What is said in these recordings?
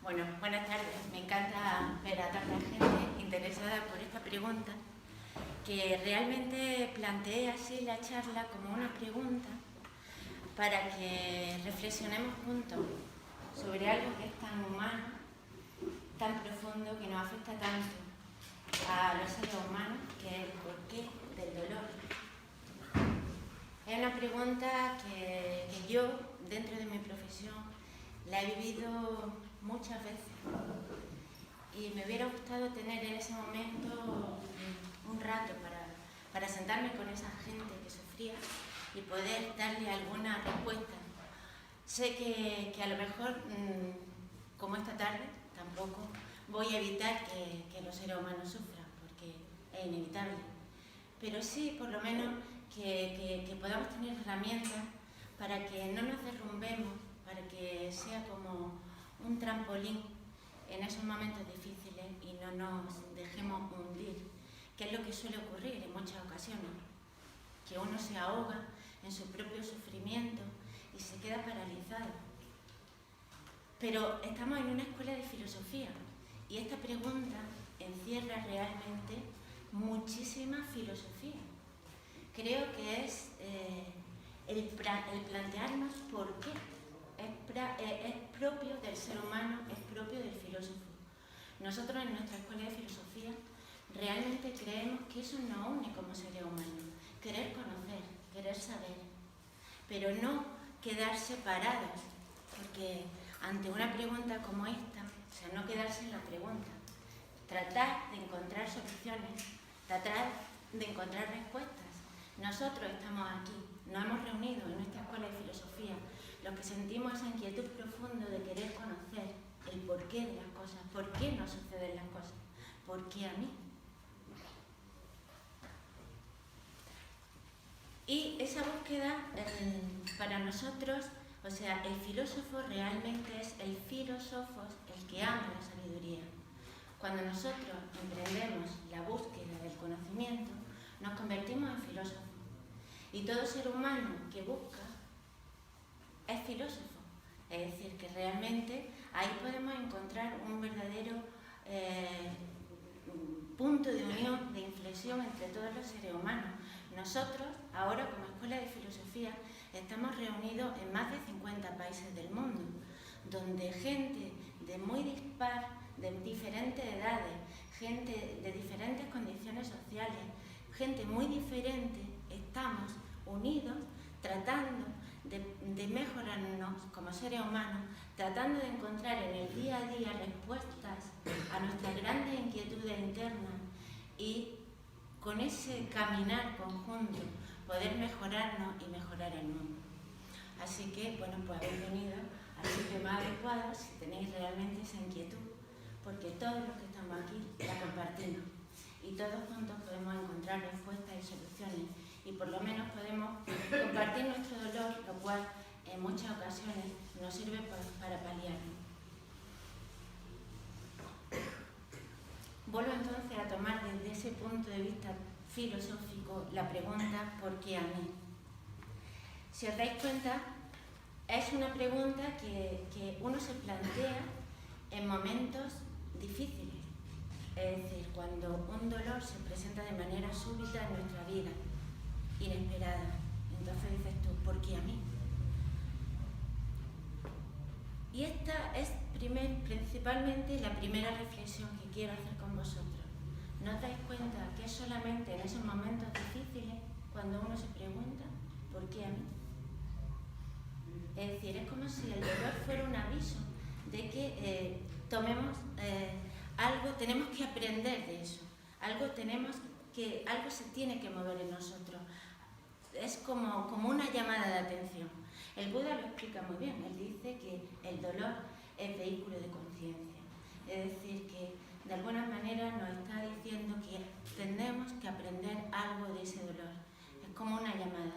Bueno, buenas tardes. Me encanta ver a tanta gente interesada por esta pregunta, que realmente planteé así la charla como una pregunta para que reflexionemos juntos sobre algo que es tan humano, tan profundo, que nos afecta tanto a los seres humanos, que es el porqué del dolor. Es una pregunta que yo, dentro de mi profesión, la he vivido muchas veces y me hubiera gustado tener en ese momento un rato para sentarme con esa gente que sufría y poder darle alguna respuesta. Sé que a lo mejor, como esta tarde, tampoco voy a evitar que los seres humanos sufran, porque es inevitable, pero sí, por lo menos, que podamos tener herramientas para que no nos derrumbemos, para que sea como un trampolín en esos momentos difíciles y no nos dejemos hundir, que es lo que suele ocurrir en muchas ocasiones, que uno se ahoga en su propio sufrimiento y se queda paralizado. Pero estamos en una escuela de filosofía y esta pregunta encierra realmente muchísima filosofía. Creo que es el plantearnos por qué es propio del ser humano, es propio del filósofo. Nosotros en nuestra escuela de filosofía realmente creemos que eso nos une como seres humanos, querer conocer, querer saber, pero no quedar separados, porque ante una pregunta como esta, o sea, no quedarse en la pregunta, tratar de encontrar soluciones, tratar de encontrar respuestas. Nosotros estamos aquí, nos hemos reunido en nuestra escuela de filosofía, los que sentimos esa inquietud profunda de querer conocer el porqué de las cosas, por qué nos suceden las cosas, por qué a mí. Y esa búsqueda para nosotros, o sea, el filósofo realmente es el filósofo, el que ama la sabiduría. Cuando nosotros emprendemos la búsqueda del conocimiento, nos convertimos en filósofos. Y todo ser humano que busca es filósofo. Es decir, que realmente ahí podemos encontrar un verdadero punto de unión, de inflexión entre todos los seres humanos. Nosotros, ahora como Escuela de Filosofía, estamos reunidos en más de 50 países del mundo, donde gente de muy dispar, de diferentes edades, gente de diferentes condiciones sociales, gente muy diferente, estamos unidos tratando de mejorarnos como seres humanos, tratando de encontrar en el día a día respuestas a nuestras grandes inquietudes internas y con ese caminar conjunto poder mejorarnos y mejorar el mundo. Así que, bueno, pues habéis venido al sitio más adecuado si tenéis realmente esa inquietud, porque todos los que estamos aquí la compartimos y todos juntos podemos encontrar respuestas y soluciones y por lo menos podemos compartir nuestro dolor, lo cual en muchas ocasiones nos sirve para paliarlo. Vuelvo entonces a tomar desde ese punto de vista filosófico la pregunta ¿por qué a mí? Si os dais cuenta, es una pregunta que uno se plantea en momentos difíciles. Es decir, cuando un dolor se presenta de manera súbita en nuestra vida, inesperada, entonces dices tú, ¿por qué a mí? Y esta es principalmente la primera reflexión que quiero hacer con vosotros. ¿No os dais cuenta que es solamente en esos momentos difíciles cuando uno se pregunta, ¿por qué a mí? Es decir, es como si el dolor fuera un aviso de que tomemos algo, tenemos que aprender de eso, algo se tiene que mover en nosotros. Es como una llamada de atención. El Buda lo explica muy bien, él dice que el dolor es vehículo de conciencia. Es decir, que de alguna manera nos está diciendo que tenemos que aprender algo de ese dolor. Es como una llamada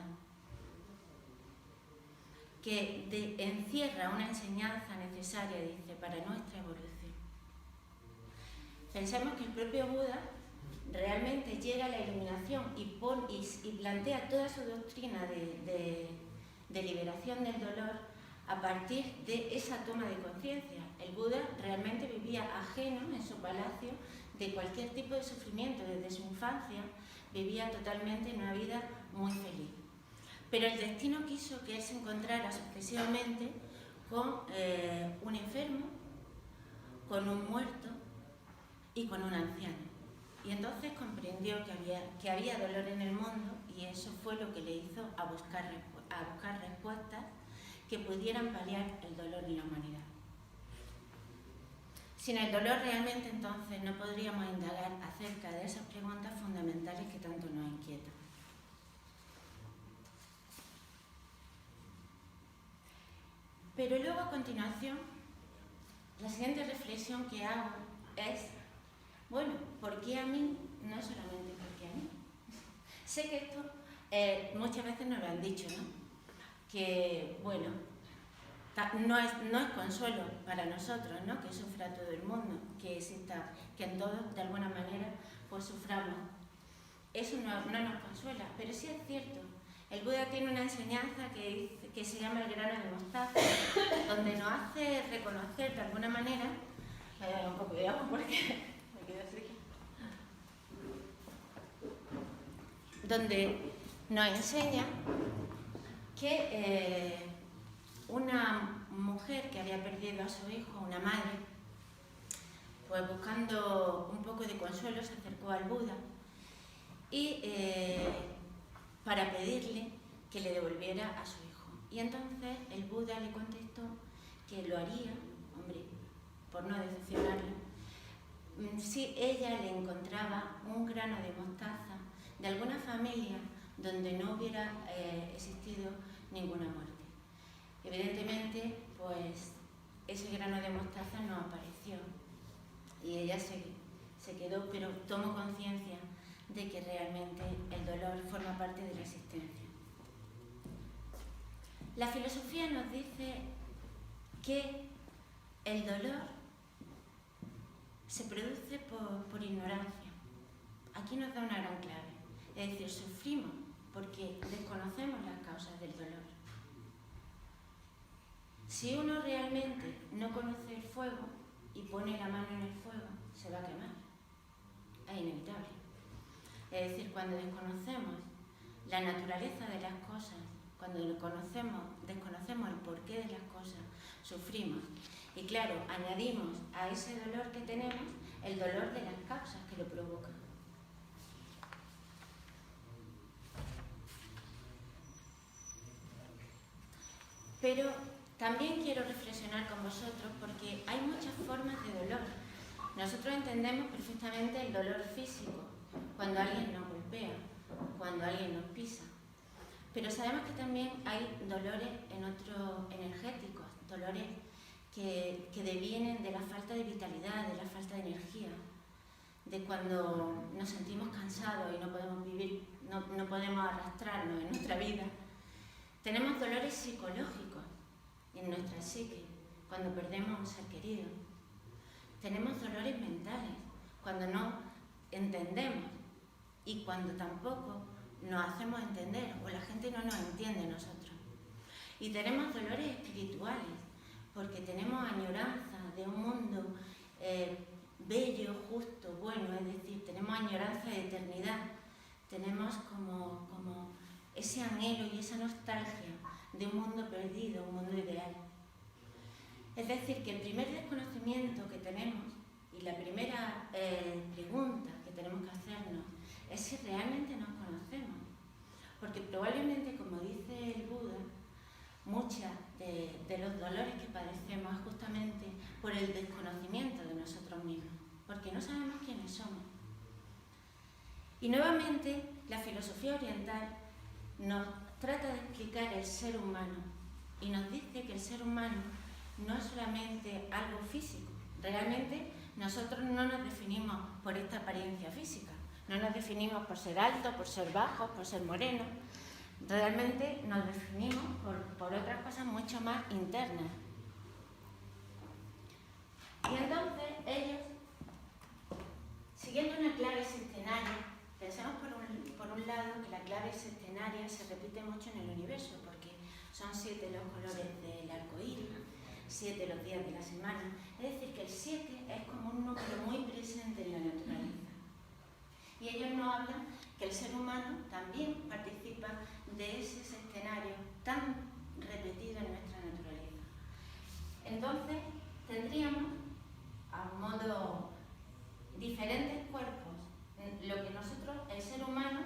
que encierra una enseñanza necesaria, dice, para nuestra evolución. Pensemos que el propio Buda realmente llega a la iluminación y plantea toda su doctrina de liberación del dolor a partir de esa toma de conciencia. El Buda realmente vivía ajeno en su palacio de cualquier tipo de sufrimiento. Desde su infancia vivía totalmente una vida muy feliz. Pero el destino quiso que él se encontrara sucesivamente con un enfermo, con un muerto y con un anciano. Y entonces comprendió que había dolor en el mundo, y eso fue lo que le hizo a buscar respuestas que pudieran paliar el dolor en la humanidad. Sin el dolor realmente entonces no podríamos indagar acerca de esas preguntas fundamentales que tanto nos inquietan. Pero luego a continuación, la siguiente reflexión que hago es, bueno, ¿por qué a mí? No solamente por qué a mí. Sé que esto muchas veces nos lo han dicho, ¿no? Que, bueno, no es consuelo para nosotros, ¿no? Que sufra todo el mundo, que en todos, de alguna manera, pues suframos. Eso no nos consuela, pero sí es cierto. El Buda tiene una enseñanza que se llama el grano de mostaza, donde nos hace reconocer de alguna manera, un poco de agua porque me quedo así, donde nos enseña que una mujer que había perdido a su hijo, una madre, pues buscando un poco de consuelo se acercó al Buda y para pedirle que le devolviera a su hijo. Y entonces el Buda le contestó que lo haría, hombre, por no decepcionarlo, si ella le encontraba un grano de mostaza de alguna familia donde no hubiera existido ninguna muerte. Evidentemente, pues ese grano de mostaza no apareció y ella se quedó, pero tomó conciencia de que realmente el dolor forma parte de la existencia. La filosofía nos dice que el dolor se produce por ignorancia. Aquí nos da una gran clave. Es decir, sufrimos porque desconocemos las causas del dolor. Si uno realmente no conoce el fuego y pone la mano en el fuego, se va a quemar. Es inevitable. Es decir, cuando desconocemos la naturaleza de las cosas, cuando desconocemos el porqué de las cosas, sufrimos. Y claro, añadimos a ese dolor que tenemos el dolor de las causas que lo provocan. Pero también quiero reflexionar con vosotros porque hay muchas formas de dolor. Nosotros entendemos perfectamente el dolor físico, cuando alguien nos golpea, cuando alguien nos pisa. Pero sabemos que también hay dolores energéticos, dolores que devienen de la falta de vitalidad, de la falta de energía, de cuando nos sentimos cansados y no podemos vivir, no podemos arrastrarnos en nuestra vida. Tenemos dolores psicológicos en nuestra psique, cuando perdemos a un ser querido. Tenemos dolores mentales, cuando no entendemos y cuando tampoco nos hacemos entender o la gente no nos entiende a nosotros. Y tenemos dolores espirituales, porque tenemos añoranza de un mundo bello, justo, bueno, es decir, tenemos añoranza de eternidad, tenemos como ese anhelo y esa nostalgia de un mundo perdido, un mundo ideal. Es decir, que el primer desconocimiento que tenemos y la primera pregunta que tenemos que hacernos es si realmente nos conocemos. Porque probablemente, como dice el Buda, muchos de los dolores que padecemos es justamente por el desconocimiento de nosotros mismos, porque no sabemos quiénes somos. Y nuevamente, la filosofía oriental nos trata de explicar el ser humano y nos dice que el ser humano no es solamente algo físico. Realmente nosotros no nos definimos por esta apariencia física, no nos definimos por ser altos, por ser bajos, por ser morenos. Realmente nos definimos por otras cosas mucho más internas. Y entonces ellos, siguiendo una clave sextenaria, pensamos por un lado que la clave sextenaria se repite mucho en el universo, porque son 7 los colores del arco iris, 7 los días de la semana. Es decir, que el 7 es como un número muy presente en la naturaleza. Y ellos nos hablan que el ser humano también participa de ese escenario tan repetido en nuestra naturaleza. Entonces, tendríamos, a modo diferentes cuerpos. Lo que nosotros, el ser humano,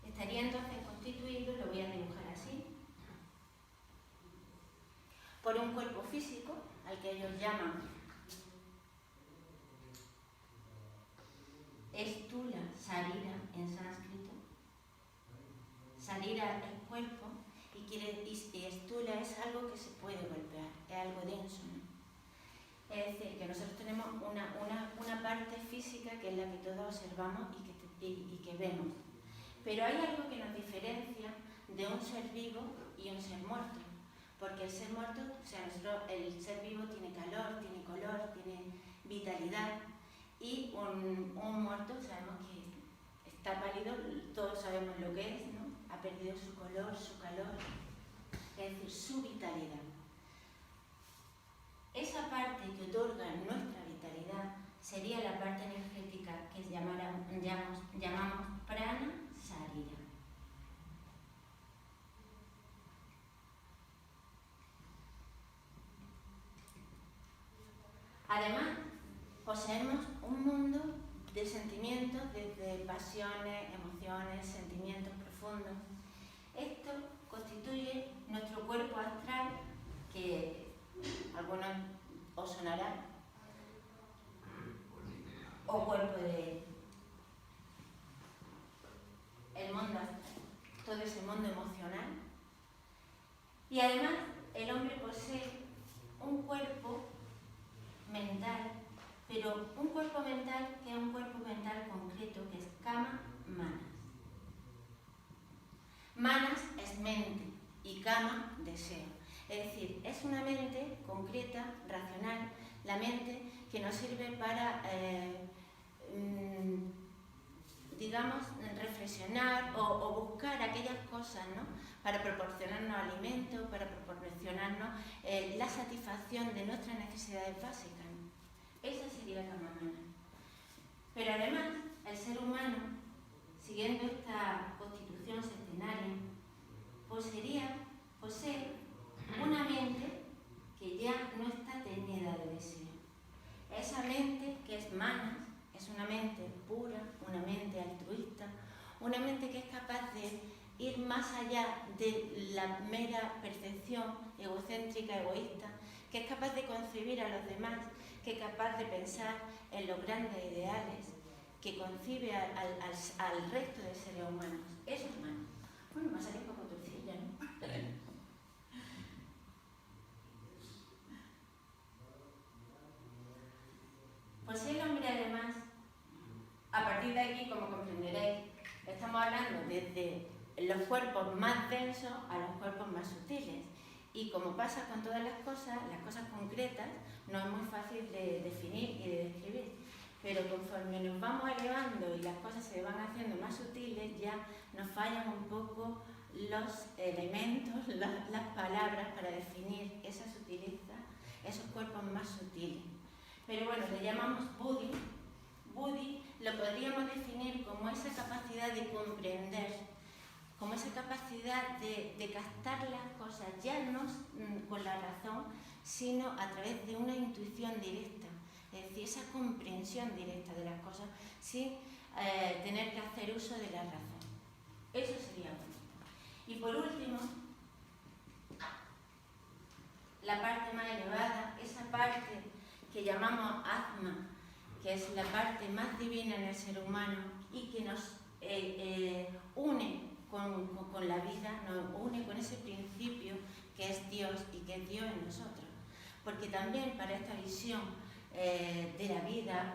estaría entonces constituido, lo voy a dibujar así, por un cuerpo físico, al que ellos llaman Stula Sarira en sánscrito. Sarira es cuerpo y Stula es algo que se puede golpear, es algo denso, ¿no? Es decir, que nosotros tenemos una parte física que es la que todos observamos y que vemos. Pero hay algo que nos diferencia de un ser vivo y un ser muerto. Porque el ser muerto, o sea, el ser vivo tiene calor, tiene color, tiene vitalidad. Y un muerto sabemos que está pálido, todos sabemos lo que es, ¿no? Ha perdido su color, su calor, es decir, su vitalidad. Esa parte que otorga nuestra vitalidad sería la parte energética que llamamos prana sarira. Además, poseemos un mundo de sentimientos, desde pasiones, emociones, sentimientos profundos. Esto constituye nuestro cuerpo astral, que algunos os sonará, o cuerpo de el mundo astral, todo ese mundo emocional. Y además, el hombre posee un cuerpo mental, pero un cuerpo mental que es un cuerpo mental concreto, que es kama manas. Manas es mente y kama deseo. Es decir, es una mente concreta, racional, la mente que nos sirve para, digamos, reflexionar o buscar aquellas cosas, ¿no? Para proporcionarnos alimento, para proporcionarnos la satisfacción de nuestras necesidades básicas, ¿no? Esa sería la kama mana. Pero además, el ser humano, siguiendo esta constitución centenaria, posee una mente que ya no está teñida de deseo. Esa mente que es manas, es una mente pura, una mente altruista, una mente que es capaz de ir más allá de la mera percepción egocéntrica, egoísta, que es capaz de concebir a los demás, que es capaz de pensar en los grandes ideales, que concibe al resto de seres humanos. Eso es manas. Bueno, me ha salido un poco torcilla, ¿no? Pues el hombre, además, a partir de aquí, como comprenderéis, estamos hablando desde los cuerpos más densos a los cuerpos más sutiles. Y como pasa con todas las cosas concretas no es muy fácil de definir y de describir. Pero conforme nos vamos elevando y las cosas se van haciendo más sutiles, ya nos fallan un poco los elementos, las palabras para definir esa sutileza, esos cuerpos más sutiles. Pero bueno, le llamamos Buddhi. Buddhi lo podríamos definir como esa capacidad de comprender, como esa capacidad de captar las cosas, ya no con la razón, sino a través de una intuición directa. Es decir, esa comprensión directa de las cosas sin tener que hacer uso de la razón. Eso sería bueno. Y por último, la parte más elevada, esa parte que llamamos Atma, que es la parte más divina en el ser humano y que nos une con la vida, nos une con ese principio que es Dios y que es Dios en nosotros. Porque también para esta visión de la vida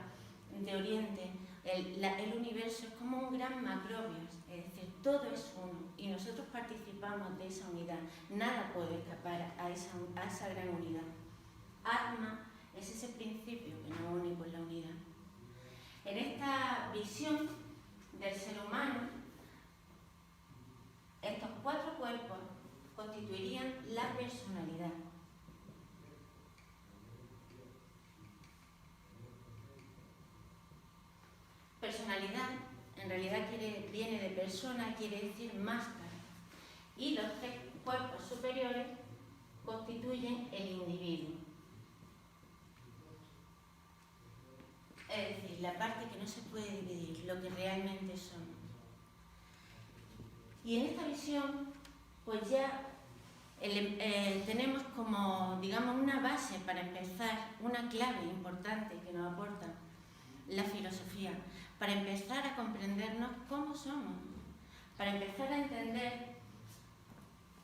de Oriente, el universo es como un gran macrobios, es decir, todo es uno y nosotros participamos de esa unidad. Nada puede escapar a esa gran unidad. Atma es ese principio que nos une con la unidad. En esta visión del ser humano, estos 4 cuerpos constituirían personalidad en realidad viene de persona, quiere decir máscara. Y los tres cuerpos superiores constituyen el individuo. Es decir, la parte que no se puede dividir, lo que realmente somos. Y en esta visión, pues ya tenemos como, digamos, una base para empezar, una clave importante que nos aporta la filosofía, para empezar a comprendernos cómo somos, para empezar a entender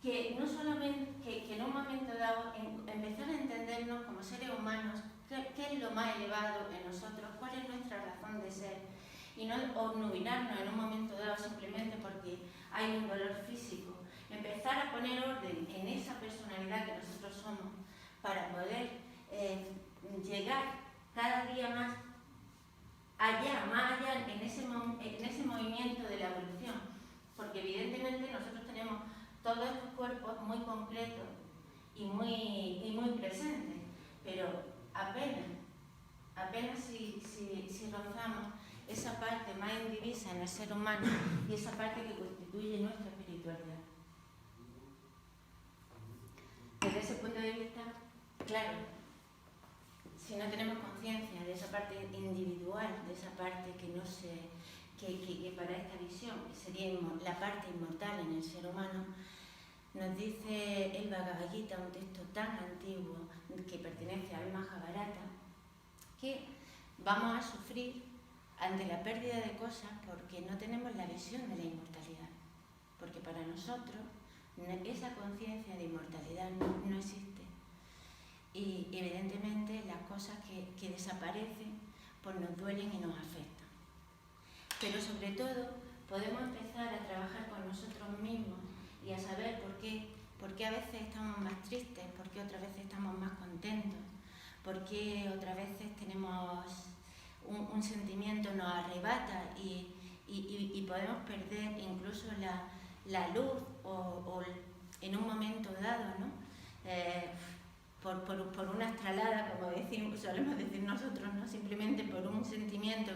que no solamente, que en un momento dado, empezar a entendernos como seres humanos, qué es lo más elevado en nosotros, cuál es nuestra razón de ser, y no obnubilarnos en un momento dado simplemente porque hay un dolor físico. Empezar a poner orden en esa personalidad que nosotros somos para poder llegar cada día más allá en ese movimiento de la evolución, porque evidentemente nosotros tenemos todos estos cuerpos muy concretos y muy presentes, pero apenas si rozamos esa parte más indivisa en el ser humano y esa parte que constituye nuestra espiritualidad. Desde ese punto de vista, claro, si no tenemos conciencia de esa parte individual, de esa parte que no se, que para esta visión sería la parte inmortal en el ser humano, nos dice el Bhagavad Gita, un texto tan antiguo que pertenece al Mahabharata, que vamos a sufrir ante la pérdida de cosas porque no tenemos la visión de la inmortalidad, porque para nosotros esa conciencia de inmortalidad no existe. Y evidentemente las cosas que desaparecen pues nos duelen y nos afectan. Pero sobre todo podemos empezar a trabajar con nosotros mismos y a saber por qué a veces estamos más tristes, por qué otras veces estamos más contentos, por qué otras veces tenemos un sentimiento nos arrebata y podemos perder incluso la luz o en un momento dado, ¿no? Por una astralada, como solemos decir nosotros, ¿no? Simplemente por un sentimiento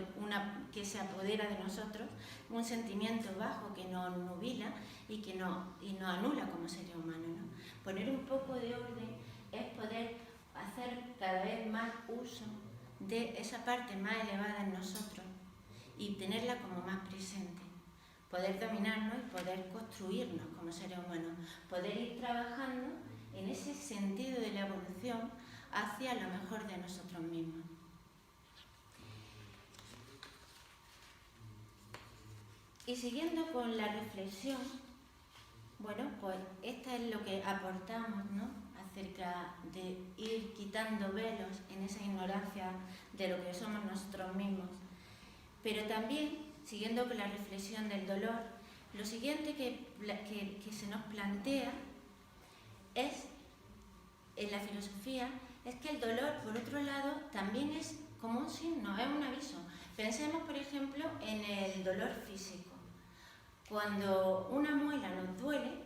que se apodera de nosotros, un sentimiento bajo que nos nubila y nos anula como seres humanos, ¿no? Poner un poco de orden es poder hacer cada vez más uso de esa parte más elevada en nosotros y tenerla como más presente, poder dominarnos y poder construirnos como seres humanos, poder ir trabajando en ese sentido de la evolución hacia lo mejor de nosotros mismos. Y siguiendo con la reflexión, bueno, pues esto es lo que aportamos, ¿no?, acerca de ir quitando velos en esa ignorancia de lo que somos nosotros mismos. Pero también, siguiendo con la reflexión del dolor, lo siguiente que se nos plantea es, en la filosofía, es que el dolor, por otro lado, también es como un signo, es un aviso. Pensemos, por ejemplo, en el dolor físico. Cuando una muela nos duele,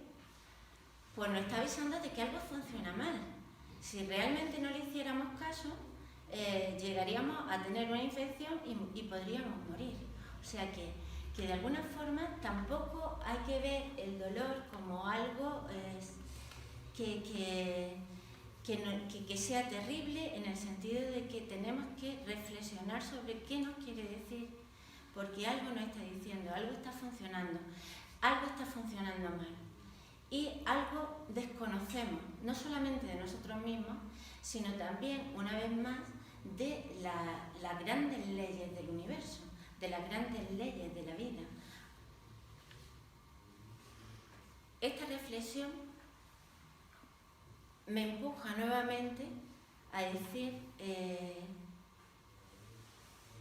pues nos está avisando de que algo funciona mal. Si realmente no le hiciéramos caso, llegaríamos a tener una infección y podríamos morir. O sea que de alguna forma tampoco hay que ver el dolor como algo que sea terrible, en el sentido de que tenemos que reflexionar sobre qué nos quiere decir, porque algo nos está diciendo, algo está funcionando mal. Y algo desconocemos, no solamente de nosotros mismos, sino también, una vez más, de las grandes leyes del universo, de las grandes leyes de la vida. Esta reflexión me empuja nuevamente a decir,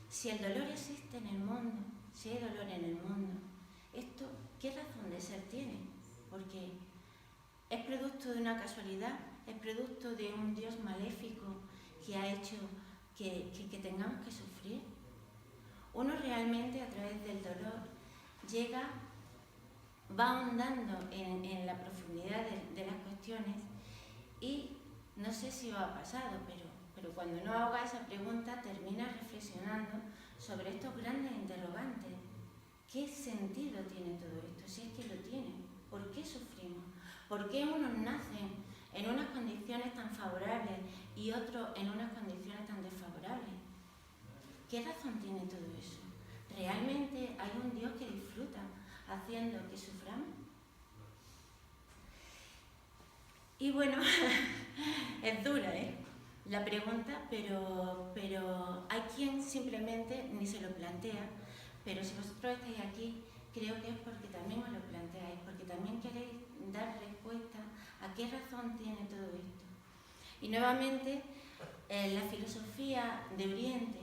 si el dolor existe en el mundo, si hay dolor en el mundo, ¿esto qué razón de ser tiene? Porque es producto de una casualidad, es producto de un Dios maléfico que ha hecho que tengamos que sufrir. Uno realmente, a través del dolor, va ahondando en la profundidad de las cuestiones, y no sé si os ha pasado, pero cuando uno haga esa pregunta termina reflexionando sobre estos grandes interrogantes. ¿Qué sentido tiene todo esto? Si es que lo tiene. ¿Por qué sufrimos? ¿Por qué unos nacen en unas condiciones tan favorables y otros en unas condiciones tan desfavorables? ¿Qué razón tiene todo eso? ¿Realmente hay un Dios que disfruta haciendo que suframos? Y bueno, es dura, la pregunta, pero hay quien simplemente ni se lo plantea. Pero si vosotros estáis aquí, creo que es porque también os lo planteáis, porque también queréis dar respuesta a qué razón tiene todo esto. Y nuevamente, la filosofía de Oriente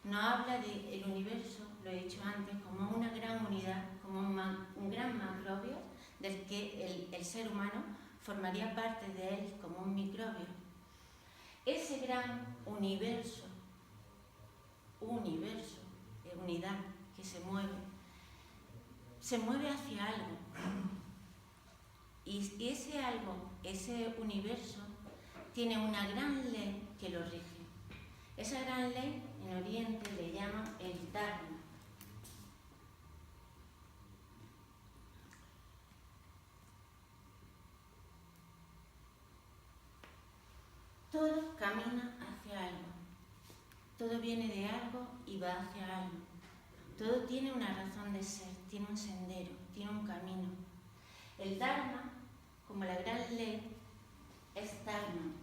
nos habla del universo, lo he dicho antes, como una gran unidad, como un gran macrobio, del que el ser humano formaría parte de él como un microbio. Ese gran universo, unidad que se mueve hacia algo. Y ese algo, ese universo, tiene una gran ley que lo rige. Esa gran ley en Oriente le llaman el Dharma. Todo camina hacia algo. Todo viene de algo y va hacia algo. Todo tiene una razón de ser, tiene un sendero, tiene un camino. El Dharma, como la gran ley, es Dharma,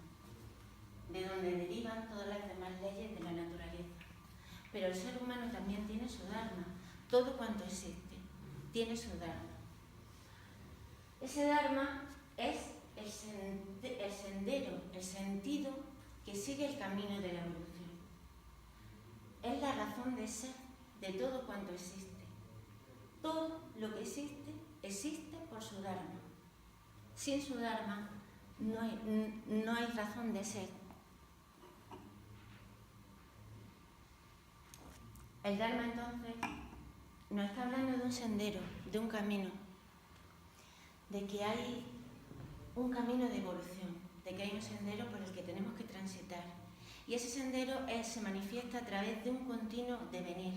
de donde derivan todas las demás leyes de la naturaleza. Pero el ser humano también tiene su Dharma. Todo cuanto existe tiene su Dharma. Ese Dharma es el sendero, el sentido que sigue el camino de la evolución. Es la razón de ser de todo cuanto existe. Todo lo que existe, existe por su Dharma. Sin su Dharma no hay razón de ser. El Dharma entonces nos está hablando de un sendero, de un camino, de que hay un camino de evolución, de que hay un sendero por el que tenemos que transitar. Y ese sendero se manifiesta a través de un continuo devenir,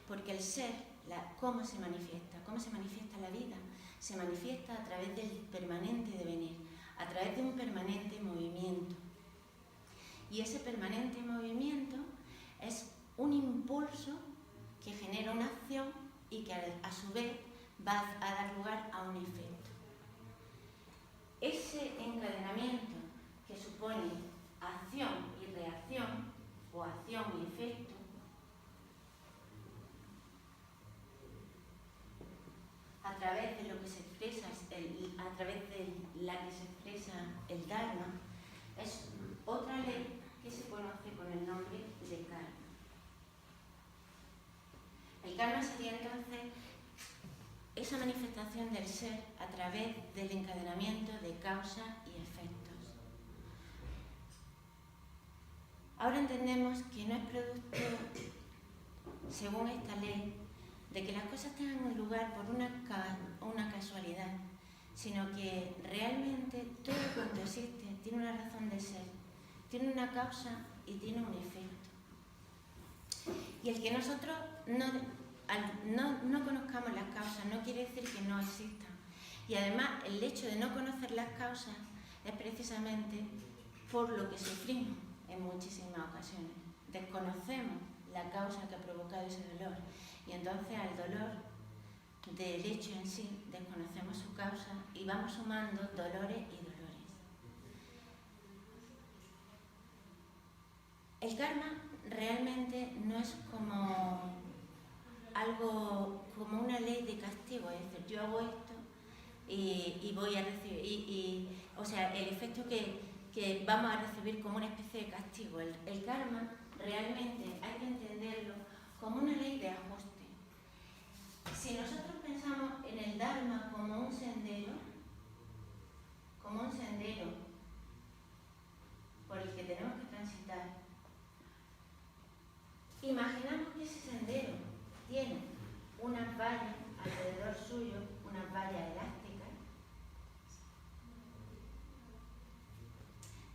porque el ser, ¿cómo se manifiesta? ¿Cómo se manifiesta la vida? Se manifiesta a través del permanente devenir, a través de un permanente movimiento. Y ese permanente movimiento es un impulso que genera una acción y que a su vez va a dar lugar a un efecto. Ese encadenamiento que supone acción y reacción, o acción y efecto, a través de lo que se expresa, a través de la que se expresa el Dharma, es otra ley que se conoce con el nombre de karma. El karma sería entonces esa manifestación del ser a través del encadenamiento de causas y efectos. Ahora entendemos que no es producto, según esta ley, de que las cosas tengan lugar por una casualidad, sino que realmente todo cuanto existe tiene una razón de ser, tiene una causa y tiene un efecto. Y el que nosotros no conozcamos las causas no quiere decir que no existan. Y además el hecho de no conocer las causas es precisamente por lo que sufrimos en muchísimas ocasiones. Desconocemos la causa que ha provocado ese dolor. Y entonces al dolor del hecho en sí desconocemos su causa y vamos sumando dolores y dolores. El karma realmente no es como algo, como una ley de castigo, es decir, yo hago esto y voy a recibir, o sea, el efecto que vamos a recibir como una especie de castigo. El karma realmente hay que entenderlo como una ley de ajuste. Si nosotros pensamos en el Dharma como un sendero por el que tenemos que transitar, imaginamos que ese sendero tiene unas vallas alrededor suyo, unas vallas elásticas.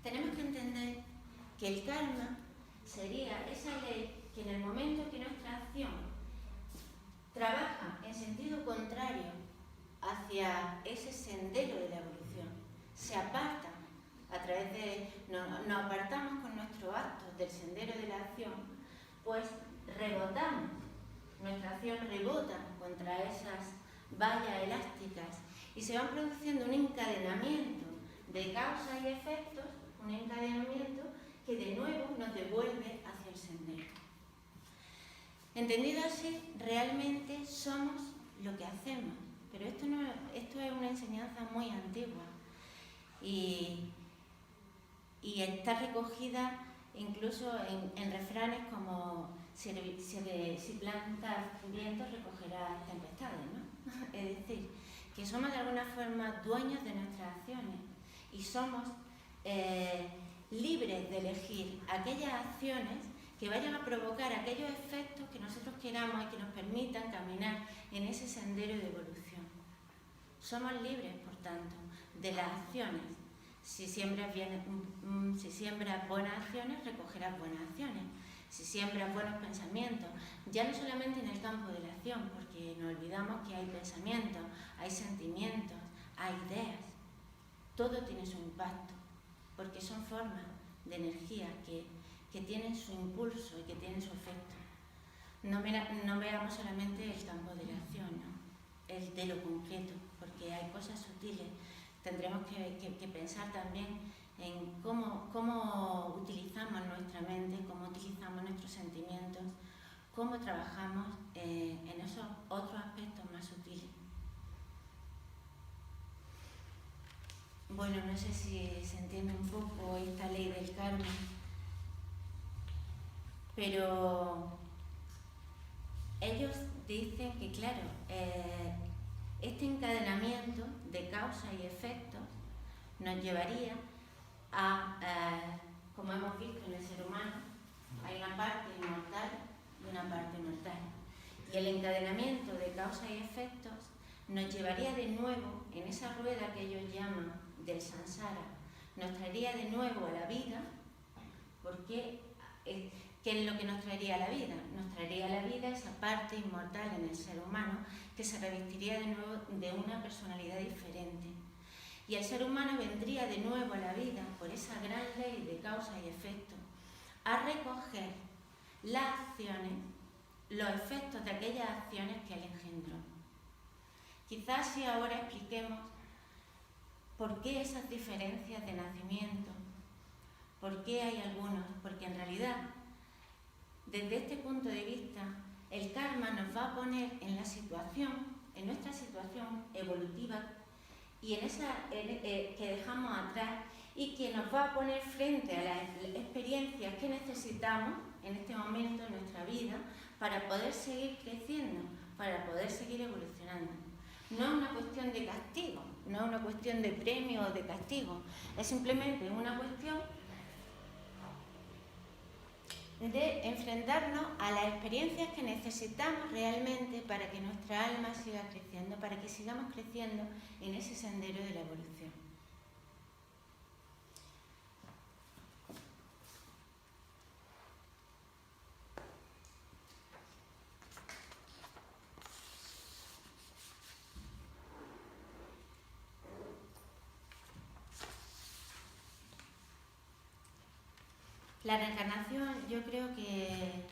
Tenemos que entender que el karma sería esa ley que en el momento que nuestra acción trabaja en sentido contrario hacia ese sendero de la evolución, se aparta a través de, nos apartamos con nuestros actos del sendero de la acción, pues rebotamos, nuestra acción rebota contra esas vallas elásticas y se va produciendo un encadenamiento de causas y efectos, un encadenamiento que de nuevo nos devuelve hacia el sendero. Entendido así, realmente somos lo que hacemos, pero esto es una enseñanza muy antigua y está recogida incluso en refranes como si plantas vientos recogerás tempestades, ¿no? Es decir, que somos de alguna forma dueños de nuestras acciones y somos libres de elegir aquellas acciones que vayan a provocar aquellos efectos que nosotros queramos y que nos permitan caminar en ese sendero de evolución. Somos libres, por tanto, de las acciones. Si siembras buenas acciones, recogerás buenas acciones. Si siembras buenos pensamientos, ya no solamente en el campo de la acción, porque nos olvidamos que hay pensamientos, hay sentimientos, hay ideas. Todo tiene su impacto, porque son formas de energía que tienen su impulso y que tienen su efecto. No veamos solamente el campo de la acción, ¿no? El de lo concreto, porque hay cosas sutiles. Tendremos que pensar también en cómo utilizamos nuestra mente, cómo utilizamos nuestros sentimientos, cómo trabajamos en esos otros aspectos más sutiles. Bueno, no sé si se entiende un poco esta ley del karma, pero ellos dicen que, claro, este encadenamiento de causa y efectos nos llevaría a, como hemos visto en el ser humano, hay una parte inmortal y una parte mortal. Y el encadenamiento de causa y efectos nos llevaría de nuevo, en esa rueda que ellos llaman del samsara, nos traería de nuevo a la vida, porque ¿qué es lo que nos traería a la vida? Nos traería a la vida esa parte inmortal en el ser humano que se revestiría de nuevo de una personalidad diferente. Y el ser humano vendría de nuevo a la vida por esa gran ley de causa y efecto a recoger las acciones, los efectos de aquellas acciones que él engendró. Quizás si ahora expliquemos por qué esas diferencias de nacimiento, por qué hay algunos, porque en realidad, desde este punto de vista, el karma nos va a poner en la situación, en nuestra situación evolutiva y en esa que dejamos atrás y que nos va a poner frente a las experiencias que necesitamos en este momento en nuestra vida para poder seguir creciendo, para poder seguir evolucionando. No es una cuestión de castigo, no es una cuestión de premio o de castigo, es simplemente una cuestión de enfrentarnos a las experiencias que necesitamos realmente para que nuestra alma siga creciendo, para que sigamos creciendo en ese sendero de la evolución. La reencarnación yo creo que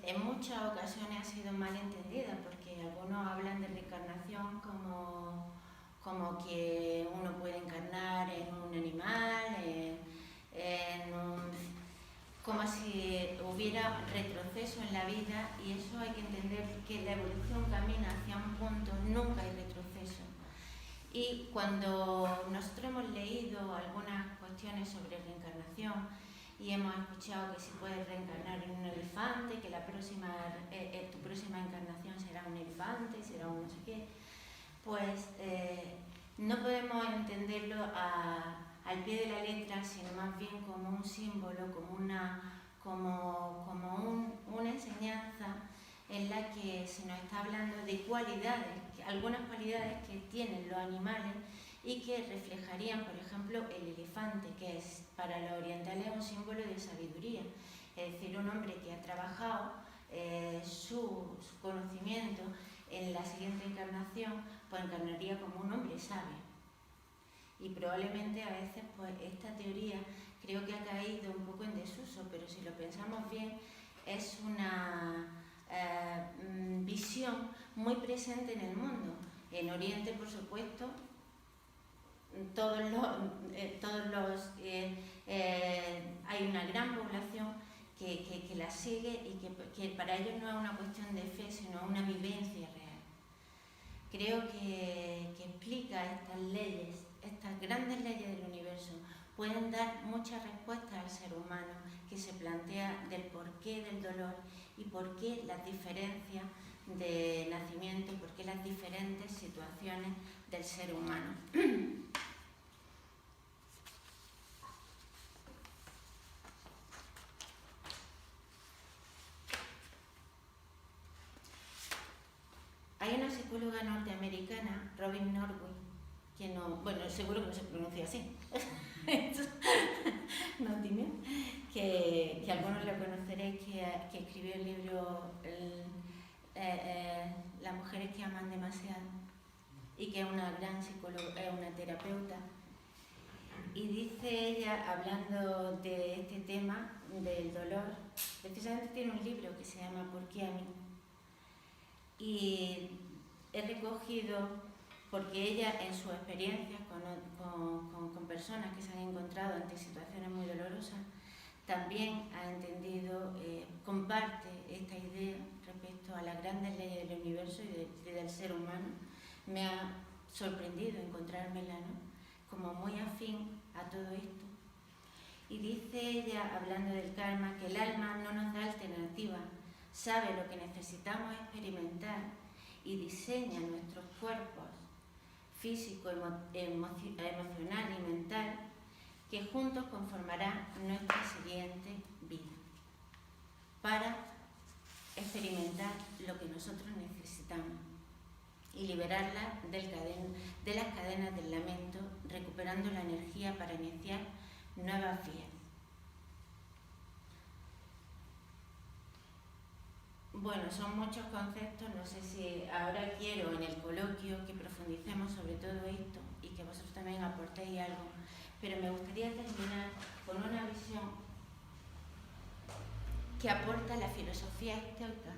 en muchas ocasiones ha sido mal entendida, porque algunos hablan de reencarnación como que uno puede encarnar en un animal, como si hubiera retroceso en la vida, y eso hay que entender que la evolución camina hacia un punto, nunca hay retroceso. Y cuando nosotros hemos leído algunas cuestiones sobre reencarnación y hemos escuchado que si puedes reencarnar en un elefante, que tu próxima encarnación será un elefante, será un no sé qué, pues no podemos entenderlo al pie de la letra, sino más bien como un símbolo, como una enseñanza en la que se nos está hablando de cualidades, algunas cualidades que tienen los animales y que reflejarían, por ejemplo, el elefante, que es para los orientales un símbolo de sabiduría, es decir, un hombre que ha trabajado su conocimiento en la siguiente encarnación, pues encarnaría como un hombre sabio. Y probablemente a veces pues esta teoría creo que ha caído un poco en desuso, pero si lo pensamos bien es una visión muy presente en el mundo. En Oriente, por supuesto, hay una gran población que la sigue y que para ellos no es una cuestión de fe, sino una vivencia real. Creo que explica estas leyes, estas grandes leyes del universo, pueden dar muchas respuestas al ser humano que se plantea del porqué del dolor y por qué las diferencias de nacimiento y por qué las diferentes situaciones del ser humano. Hay una psicóloga norteamericana, Robin Norwood, que no, bueno, seguro que no se pronuncia así, no, dime, que algunos lo conoceréis, que escribió el libro Las mujeres que aman demasiado, y que es una gran psicóloga, es una terapeuta. Y dice ella, hablando de este tema del dolor, precisamente tiene un libro que se llama ¿Por qué a mí? Y he recogido, porque ella en sus experiencias con personas que se han encontrado ante situaciones muy dolorosas, también ha entendido, comparte esta idea respecto a las grandes leyes del universo y del ser humano. Me ha sorprendido encontrármela, ¿no?, como muy afín a todo esto. Y dice ella, hablando del karma, que el alma no nos da alternativa, sabe lo que necesitamos experimentar y diseña nuestros cuerpos físico, emocional y mental, que juntos conformarán nuestra siguiente vida, para experimentar lo que nosotros necesitamos y liberarla de las cadenas del lamento, recuperando la energía para iniciar nuevas vías. Bueno, son muchos conceptos, no sé si ahora quiero en el coloquio que profundicemos sobre todo esto y que vosotros también aportéis algo, pero me gustaría terminar con una visión que aporta la filosofía estoica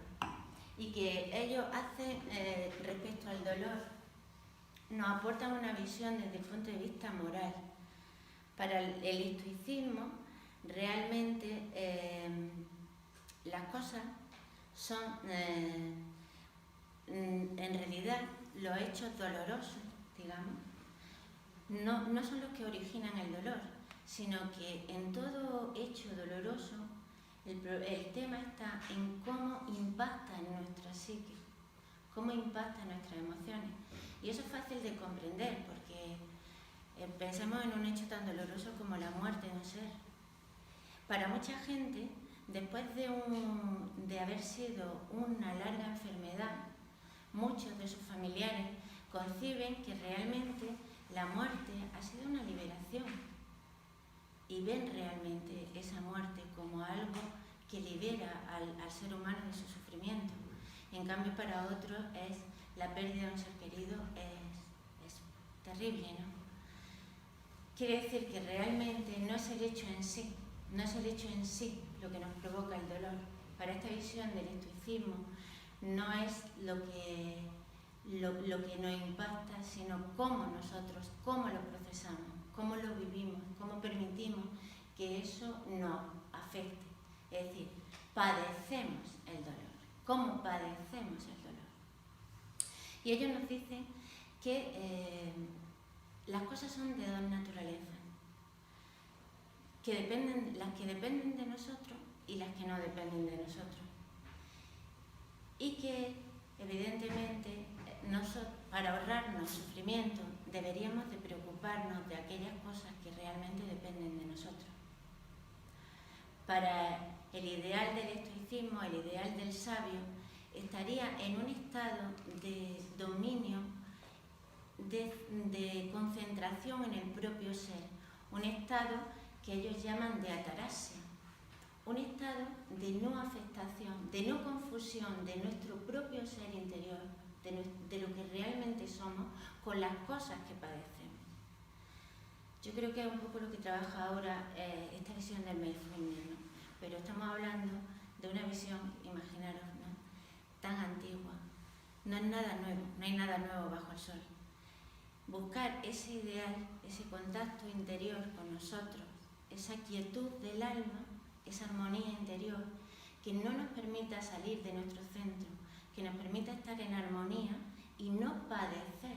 y que ellos hacen respecto al dolor, nos aportan una visión desde el punto de vista moral. Para el estoicismo, realmente las cosas son, en realidad, los hechos dolorosos, digamos, no son los que originan el dolor, sino que en todo hecho doloroso el tema está en cómo impacta en nuestra psique, cómo impacta en nuestras emociones. Y eso es fácil de comprender porque pensemos en un hecho tan doloroso como la muerte de un ser. Para mucha gente, después de haber sido una larga enfermedad, muchos de sus familiares conciben que realmente la muerte ha sido una liberación y ven realmente esa muerte como algo que libera al ser humano de su sufrimiento. En cambio, para otros la pérdida de un ser querido es terrible, ¿no? Quiere decir que realmente no es el hecho en sí, no es el hecho en sí lo que nos provoca el dolor. Para esta visión del estoicismo no es lo que nos impacta, sino cómo nosotros, cómo lo procesamos, cómo lo vivimos, cómo permitimos que eso nos afecte. Es decir, padecemos el dolor. ¿Cómo padecemos el dolor? Y ellos nos dicen que las cosas son de dos naturalezas, las que dependen de nosotros y las que no dependen de nosotros. Y que, evidentemente, para ahorrarnos sufrimiento, deberíamos de preocuparnos de aquellas cosas que realmente dependen de nosotros. Para el ideal del estoicismo, el ideal del sabio, estaría en un estado de dominio, de concentración en el propio ser, un estado que ellos llaman de ataraxia. un estado de no afectación, de no confusión de nuestro propio ser interior, de lo que realmente somos, con las cosas que padecemos. Yo creo que es un poco lo que trabaja ahora esta visión del mindfulness, ¿no? Pero estamos hablando de una visión, imaginaros, ¿no?, tan antigua. No es nada nuevo, no hay nada nuevo bajo el sol. Buscar ese ideal, ese contacto interior con nosotros, esa quietud del alma, esa armonía interior, que no nos permita salir de nuestro centro, que nos permita estar en armonía y no padecer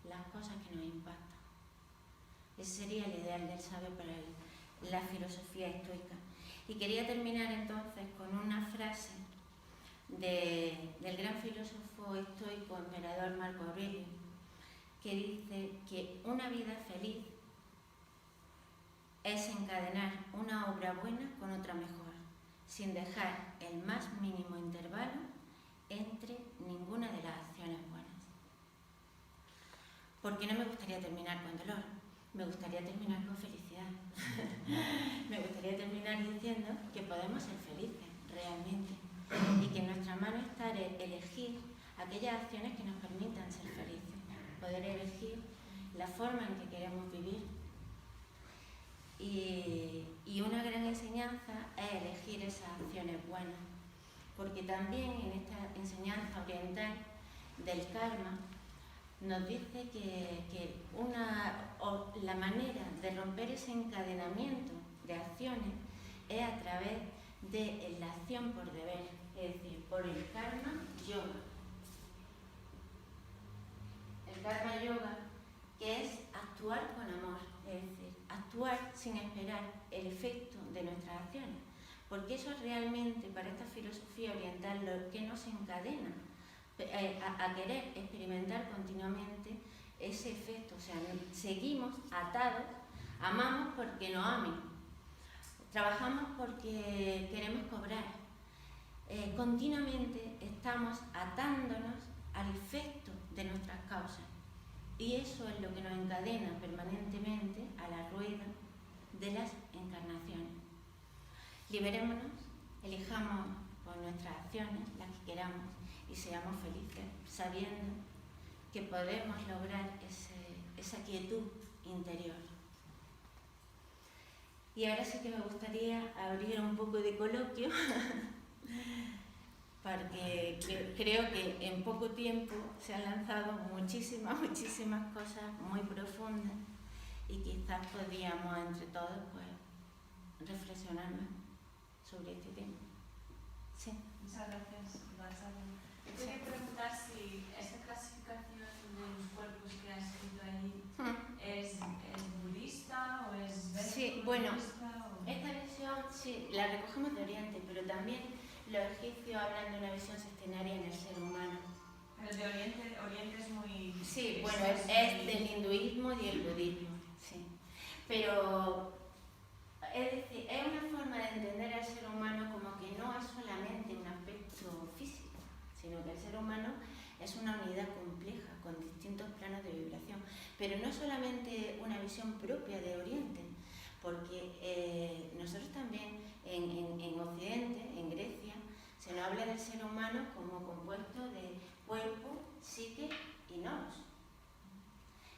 las cosas que nos impactan. Ese sería el ideal del sabio para la filosofía estoica. Y quería terminar entonces con una frase del gran filósofo estoico, emperador Marco Aurelio, que dice que una vida feliz es encadenar una obra buena con otra mejor, sin dejar el más mínimo intervalo entre ninguna de las acciones buenas. Porque no me gustaría terminar con dolor, me gustaría terminar con felicidad. Me gustaría terminar diciendo que podemos ser felices realmente y que en nuestra mano está elegir aquellas acciones que nos permitan ser felices, poder elegir la forma en que queremos vivir. Y una gran enseñanza es elegir esas acciones buenas, porque también en esta enseñanza oriental del karma nos dice que la manera de romper ese encadenamiento de acciones es a través de la acción por deber, es decir, por el karma yoga. El karma yoga, que es actuar con amor, es decir, actuar sin esperar el efecto de nuestras acciones, porque eso es realmente para esta filosofía oriental lo que nos encadena a querer experimentar continuamente ese efecto. O sea, seguimos atados, amamos porque nos amen, trabajamos porque queremos cobrar, continuamente estamos atándonos al efecto de nuestras causas, y eso es lo que nos encadena permanentemente a la rueda de las encarnaciones. Liberémonos, elijamos por nuestras acciones las que queramos y seamos felices, sabiendo que podemos lograr esa quietud interior. Y ahora sí que me gustaría abrir un poco de coloquio, porque creo que en poco tiempo se han lanzado muchísimas cosas muy profundas y quizás podríamos entre todos pues reflexionar más sobre este tema. Sí. Muchas gracias, Gonzalo. Te quería preguntar si esta clasificación de los cuerpos que has escrito ahí es budista o es budista. Sí, bueno, esta visión sí, la recogemos de Oriente, pero también los egipcios hablan de una visión sextenaria en el ser humano. Pero de Oriente es muy... Sí, bueno, es del hinduismo y el budismo, sí. Pero, es decir, es una forma de entender al ser humano como que no es solamente un aspecto físico, sino que el ser humano es una unidad compleja, con distintos planos de vibración. Pero no solamente una visión propia de Oriente, porque nosotros también en Occidente, en Grecia, se nos habla del ser humano como compuesto de cuerpo, psique y nous.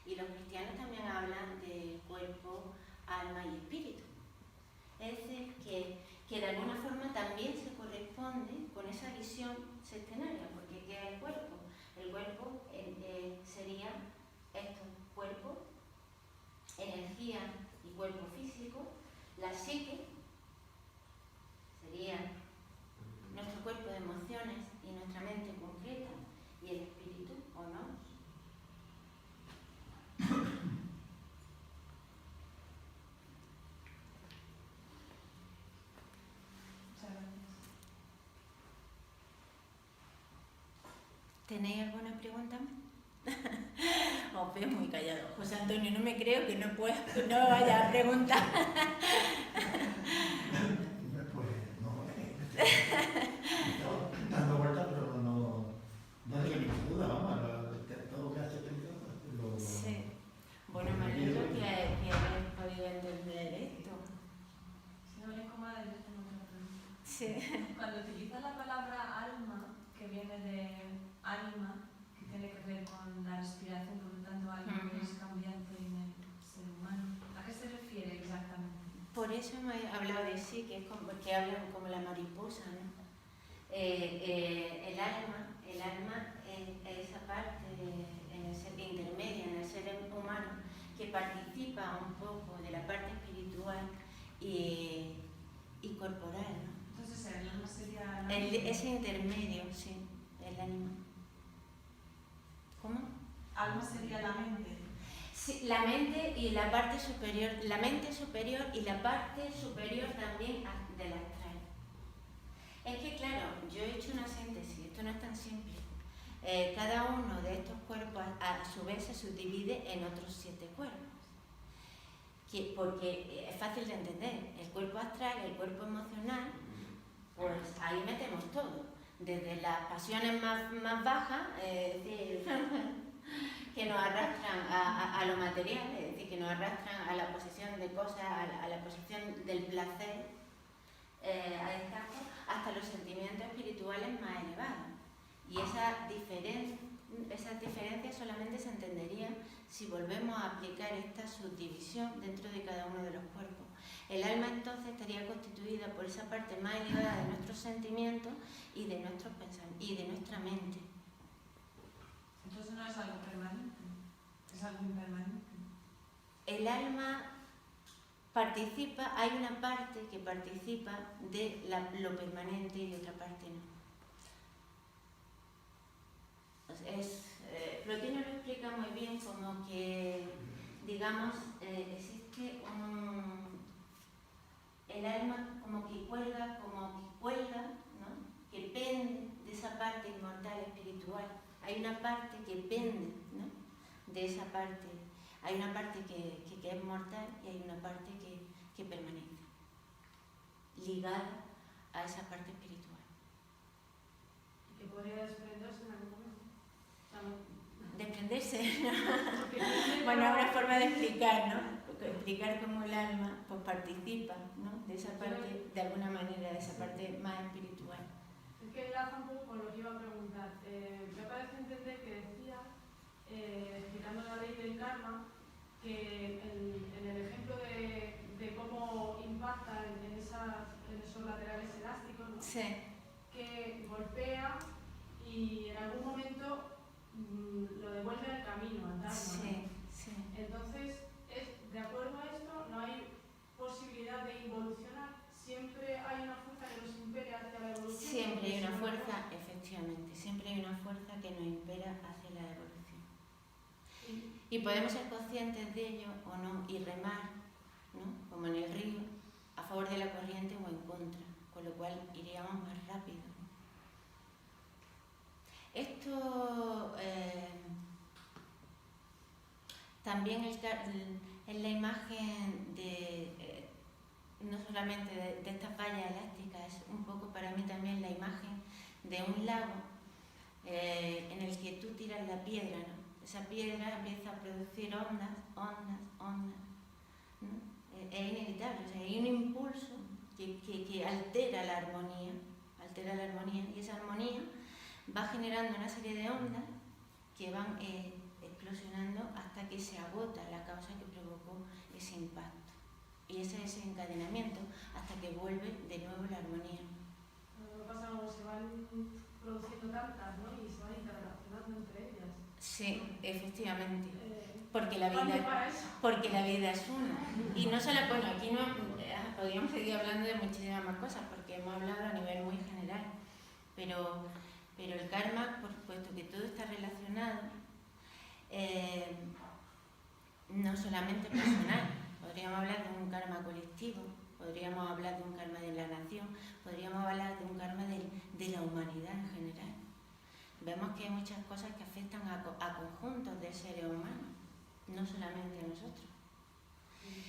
Y los cristianos también hablan de cuerpo, alma y espíritu. Es decir, que de alguna forma también se corresponde con esa visión sextenaria, porque ¿qué es el cuerpo? El cuerpo sería esto: cuerpo, energía y cuerpo físico. La psique sería nuestro cuerpo de emociones y nuestra mente concreta, y el espíritu o no. ¿Tenéis alguna pregunta? Os veo muy callado. José Antonio, no me creo que no vaya a preguntar. Pues no, dando vueltas, pero no tengo ninguna duda, vamos, todo lo que has explicado. Sí. Bueno, me alegro que hayas podido entender esto. Si no eres cómoda, yo tengo otra pregunta. Cuando utilizas la palabra alma, que viene de ánima, que tiene que ver con la respiración, por lo tanto algo que es cambiante en el ser humano, ¿a qué se refiere exactamente? Por eso hemos hablado de sí, que es como, que hablan como la mariposa, ¿no? El alma es esa parte en el ser intermedia, en el ser humano, que participa un poco de la parte espiritual y corporal, ¿no? Entonces el alma sería la mente. Ese intermedio, sí, el ánima. ¿Cómo? Alma sería la mente. Sí, la mente y la parte superior, la mente superior y la parte superior también del astral. Es que claro, yo he hecho una síntesis, esto no es tan simple. Cada uno de estos cuerpos a su vez se subdivide en otros 7 cuerpos. Porque es fácil de entender, el cuerpo astral, el cuerpo emocional, pues ahí metemos todo. Desde las pasiones más bajas, que nos arrastran a lo material, es decir, que nos arrastran a la posesión de cosas, a la posesión del placer, hasta los sentimientos espirituales más elevados. Y esas diferencias solamente se entenderían si volvemos a aplicar esta subdivisión dentro de cada uno de los cuerpos. El alma entonces estaría constituida por esa parte más elevada de nuestros sentimientos y de nuestros pensamientos y de nuestra mente. Entonces no es algo permanente, es algo impermanente. El alma participa, hay una parte que participa de lo permanente y de otra parte no. Plotino lo explica muy bien como que, digamos, existe el alma como que cuelga, ¿no? Que pende de esa parte inmortal espiritual. Hay una parte que pende, ¿no? De esa parte. Hay una parte que es mortal y hay una parte que permanece, ligada a esa parte espiritual. ¿Y que podría desprenderse en algún momento? Desprenderse, ¿no? Bueno, es una forma de explicar, ¿no? Explicar cómo el alma pues, participa, ¿no? De esa parte, de alguna manera, de esa parte más espiritual. Es que enlaza un poco con lo que iba a preguntar. Me parece entender que decía, explicando la ley del karma, que en el ejemplo de cómo impacta en esos laterales elásticos, ¿no? Sí. Que golpea y en algún momento lo devuelve al camino, al Dharma. Sí, sí. Entonces, de acuerdo a esto, no hay posibilidad de involucionar. Siempre hay una fuerza que nos impele hacia la evolución. Siempre hay una fuerza, efectivamente, siempre hay una fuerza que nos impela hacia la evolución. Sí. Y podemos ser conscientes de ello o no, y remar, ¿no? Como en el río, a favor de la corriente o en contra, con lo cual iríamos más rápido, ¿no? Esto también es la imagen de, no solamente de estas vallas elásticas, es un poco para mí también la imagen de un lago en el que tú tiras la piedra, ¿no? Esa piedra empieza a producir ondas, ¿no? Es inevitable, o sea, hay un impulso que altera la armonía, y esa armonía va generando una serie de ondas que van explosionando hasta que se agota la causa que provocó ese impacto. Y ese desencadenamiento hasta que vuelve de nuevo la armonía. Lo que pasa es que se van produciendo tantas, ¿no? Y se van interrelacionando entre ellas. Sí, efectivamente. Porque la vida es una. Y no solo, bueno, aquí no podríamos seguir hablando de muchísimas más cosas, porque hemos hablado a nivel muy general. Pero el karma, puesto que todo está relacionado, no solamente personal, podríamos hablar de un karma colectivo, podríamos hablar de un karma de la nación, podríamos hablar de un karma de la humanidad en general. Vemos que hay muchas cosas que afectan a conjuntos de seres humanos, no solamente a nosotros.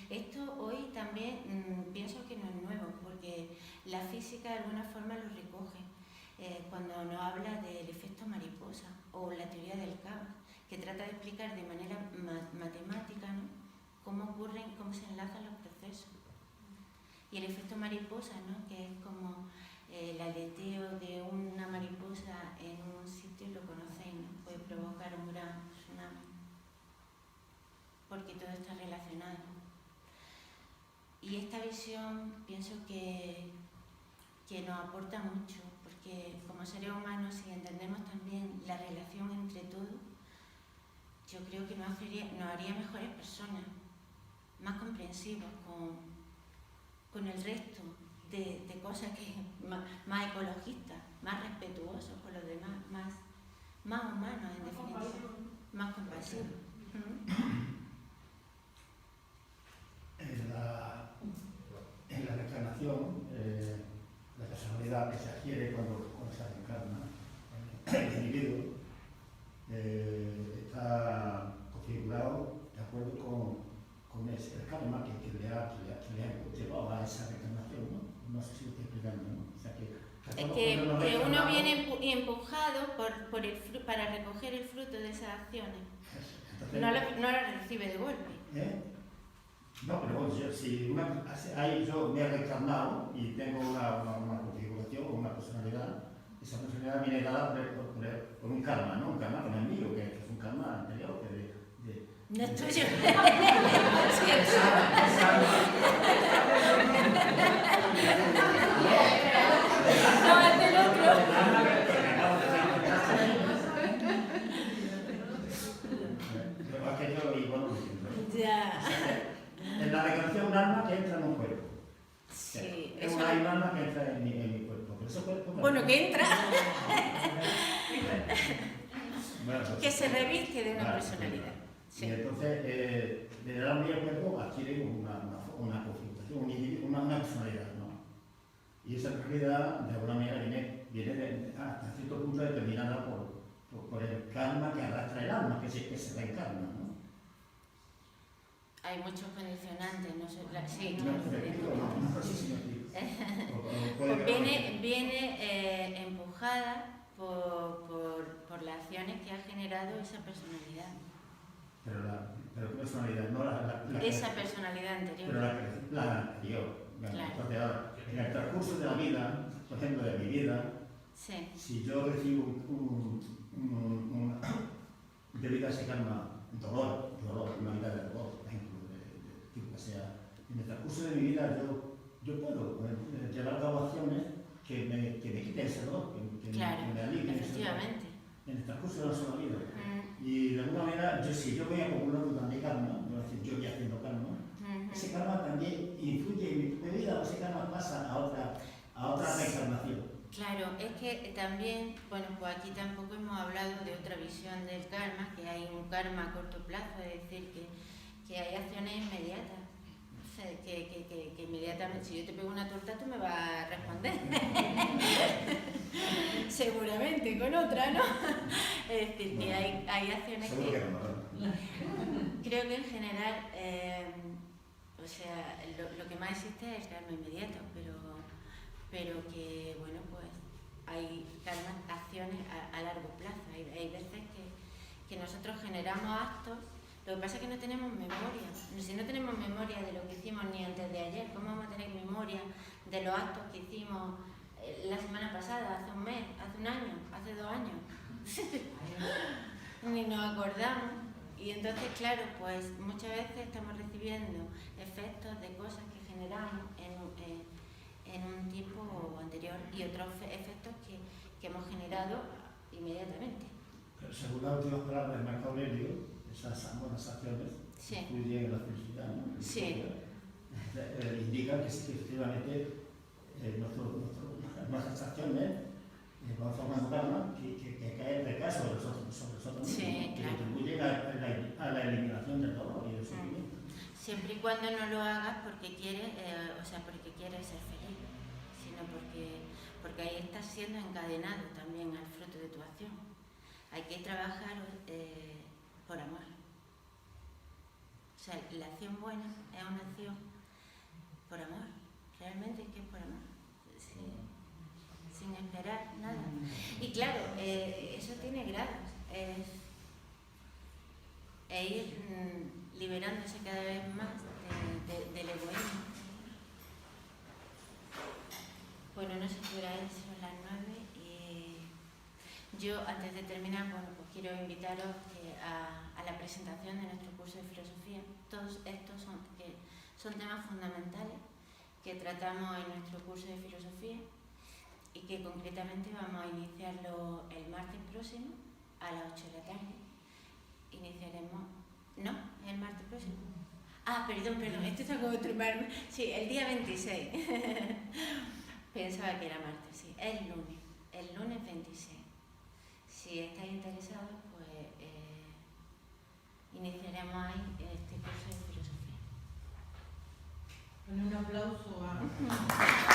Esto hoy también pienso que no es nuevo, porque la física de alguna forma lo recoge. Cuando nos habla del efecto mariposa o la teoría del caos, que trata de explicar de manera matemática, ¿no? Cómo se enlazan los procesos. Y el efecto mariposa, ¿no? Que es como el aleteo de una mariposa en un sitio, lo conocéis, ¿no? Puede provocar un gran tsunami, porque todo está relacionado. Y esta visión pienso que nos aporta mucho, porque como seres humanos, si entendemos también la relación entre todos, yo creo que nos haría mejores personas, más comprensivos con el resto de cosas que más ecologistas, más respetuosos con los demás, más humanos en definitiva, más compasivos. En la reencarnación, la personalidad que se adquiere cuando se reencarna el individuo está configurado de acuerdo con el karma que le ha llevado a esa reencarnación, ¿no? No sé si lo estoy explicando, ¿no? O sea, es que uno viene empujado para recoger el fruto de esas acciones. Entonces, no la recibe de golpe. No, pero bueno, yo me he reencarnado y tengo una configuración o una personalidad. Esa personalidad viene dada por un karma, ¿no? Un karma que no es mío, que es un karma anterior. No es tuyo. No, es del otro. Ya. En la reencarnación un alma que entra en un cuerpo. Sí, es un alma que entra en mi cuerpo. Pero ese cuerpo bueno, que entra. Bueno, que se reviste de una personalidad. Sí. Y entonces, de el alma y el cuerpo adquieren una configuración, una personalidad, ¿no? Y esa personalidad, de alguna manera, viene hasta cierto punto determinada por el karma que arrastra el alma, que se reencarna, ¿no? Hay muchos condicionantes, no sé, sí, pues viene empujada por las acciones que ha generado esa personalidad. Pero ¿qué personalidad? No esa personalidad anterior. Pero la anterior. Claro. Entonces ahora, en el transcurso de la vida, por ejemplo, de mi vida, sí. Si yo recibo debido a ese karma, dolor, una vida de dolor, por ejemplo, de tipo que sea, en el transcurso de mi vida yo puedo llevar a cabo acciones que me quiten ese dolor, que me alivien ese dolor. En el transcurso de la sola vida. Y de alguna manera, si yo voy acumulando también karma, yo voy haciendo karma, ese karma también influye en mi vida, o ese karma pasa a otra reencarnación. Claro, es que también, bueno, pues aquí tampoco hemos hablado de otra visión del karma, que hay un karma a corto plazo, es decir, que hay acciones inmediatas. O sea, que inmediatamente, si yo te pego una torta, tú me vas a responder. Seguramente con otra, ¿no? Es decir, que hay acciones que... Creo que en general, o sea, lo que más existe es el karma inmediato, pero que, bueno, pues hay acciones a largo plazo. Hay veces que nosotros generamos actos. Lo que pasa es que no tenemos memoria. Si no tenemos memoria de lo que hicimos ni antes de ayer, ¿cómo vamos a tener memoria de los actos que hicimos la semana pasada, hace un mes, hace un año, hace 2 años? Ni nos acordamos. Y entonces, claro, pues muchas veces estamos recibiendo efectos de cosas que generamos en un tiempo anterior y otros efectos que hemos generado inmediatamente. Pero según las últimas palabras de Marco Aurelio, esas buenas acciones influyen en la felicidad, ¿no? Sí. Indica que sí, efectivamente nuestras acciones van formando karma que cae en recae sobre nosotros mismos, sí, que claro. contribuyen a la eliminación del dolor y del sufrimiento. Siempre y cuando no lo hagas porque quieres, porque quieres ser feliz, sino porque ahí estás siendo encadenado también al fruto de tu acción. Hay que trabajar por amor. O sea, la acción buena es una acción por amor. Realmente es que es por amor. Sin esperar nada. Y claro, eso tiene grados. Es ir liberándose cada vez más del egoísmo. Bueno, Bueno, no sé qué hora es, son las 9 y yo antes de terminar, bueno, pues quiero invitaros a la presentación de nuestro curso de filosofía. Todos estos son temas fundamentales que tratamos en nuestro curso de filosofía y que concretamente vamos a iniciarlo el martes próximo a las 8 de la tarde. Iniciaremos... ¿No? ¿El martes próximo? Ah, perdón, esto está como otro martes. Sí, el día 26. Pensaba que era martes, sí. El lunes 26. Si estáis interesados, pues iniciaremos ahí este curso de filosofía. Un aplauso a...